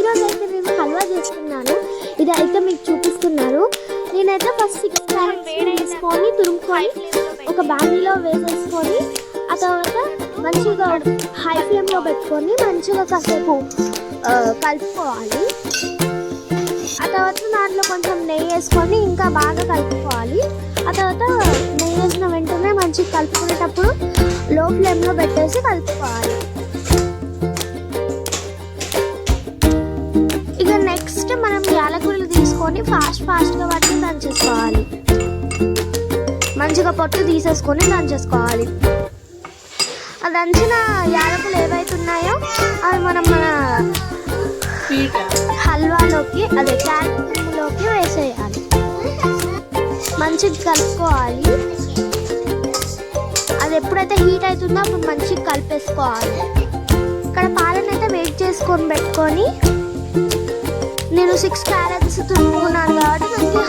ఈరోజు అయితే నేను హల్వా చేస్తున్నాను. ఇదైతే మీకు చూపిస్తున్నాను. నేనైతే ఫస్ట్ 6 క్యారెట్స్ తీసుకొని తురుముకొని ఒక బాండీలో వేసేసుకొని ఆ తర్వాత మంచిగా హై ఫ్లేమ్లో పెట్టుకొని మంచిగా కాసేపు కలుపుకోవాలి. ఆ తర్వాత దాంట్లో కొంచెం నెయ్యి వేసుకొని ఇంకా బాగా కలుపుకోవాలి. ఆ తర్వాత నెయ్యి వేసిన వెంటనే మంచిగా కలుపుకునేటప్పుడు లో ఫ్లేమ్లో పెట్టేసి కలుపుకోవాలి. ఇక నెక్స్ట్ మనం యాలకులు తీసుకొని ఫాస్ట్గా వాటిని దంచేసుకోవాలి. మంచిగా పొట్టు తీసేసుకొని దంచేసుకోవాలి. ఆ దంచిన యాలకులు ఏవైతే ఉన్నాయో అవి మనం మన హల్వాలోకి అదే క్యారెట్లోకి వేసేయాలి. మంచిగా కలుపుకోవాలి. అది ఎప్పుడైతే హీట్ అవుతుందో అప్పుడు మంచిగా కలిపేసుకోవాలి. ఇక్కడ పాలను అయితే వెయిట్ చేసుకొని పెట్టుకొని నేను 6 క్యారెట్స్ తురుముకున్నాను కాబట్టి మనకి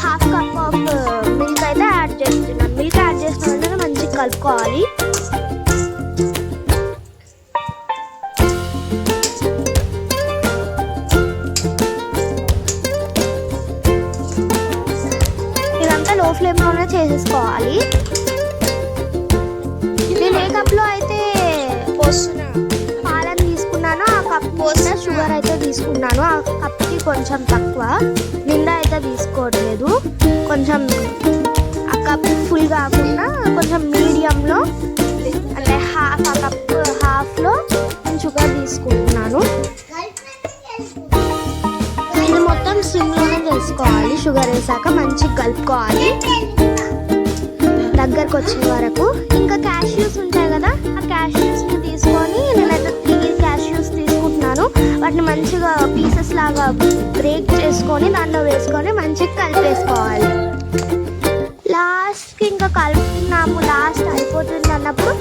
హాఫ్ కప్ ఆఫ్ మిల్క్ అయితే యాడ్ చేస్తున్నాను. మిల్క్ యాడ్ చేసిన వెంటనే మంచిగా కలుపుకోవాలి. ఇదంతా లో ఫ్లేమ్లోనే చేసేసుకోవాలి. నేను ఏ కప్లో అయితే పాలను తీసుకున్నానో ఆ కప్ పోసిన షుగర్ అయితే తీసుకున్నాను. ఆ కప్కి కొంచెం తక్కువ, నిండా అయితే తీసుకోవట్లేదు. కొంచెం ఆ కప్ ఫుల్ కాకుండా కొంచెం మీడియంలో అంటే ఆ కప్ హాఫ్లో షుగర్ తీసుకుంటున్నాను. ఇది మొత్తం సిమ్లోనే చేసుకోవాలి. షుగర్ వేసాక మంచిగా కలుపుకోవాలి దగ్గరకు వచ్చే వరకు. ఇంకా క్యాష్యూస్ ఉంటాయి కదా, ఆ క్యాష్యూస్ని తీసుకొని నేనైతే 3 క్యాష్యూస్ తీసుకుంటున్నాను. వాటిని మంచిగా పీసెస్ లాగా బ్రేక్ చేసుకొని దాంట్లో వేసుకొని మంచిగా కలిపేసుకోవాలి. లాస్ట్కి ఇంకా కలుపుతున్నాము, లాస్ట్ అయిపోతుంది అన్నప్పుడు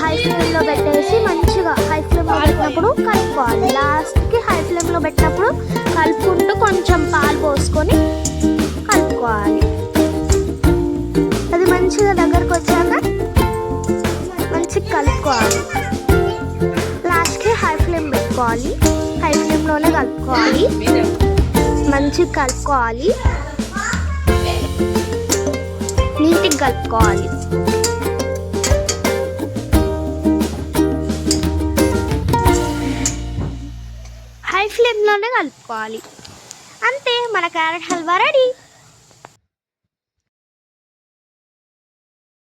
హై ఫ్లేమ్లో పెట్టేసి మంచిగా హై ఫ్లేమ్లో పెట్టినప్పుడు కలుపుకోవాలి. లాస్ట్కి హై ఫ్లేమ్లో పెట్టినప్పుడు కలుపుకుంటూ కొంచెం పాలు పోసుకొని కలుపుకోవాలి. అది మంచిగా దగ్గరకు వచ్చాక మంచిగా కలుపుకోవాలి. లాస్ట్కి హై ఫ్లేమ్ పెట్టుకోవాలి. హై ఫ్లేమ్లోనే కలుపుకోవాలి. మంచిగా కలుపుకోవాలి. నీట్గా కలుపుకోవాలి. హై ఫ్లేమ్లోనే కలుపుకోవాలి. అంతే, మన క్యారెట్ హల్వా రెడీ.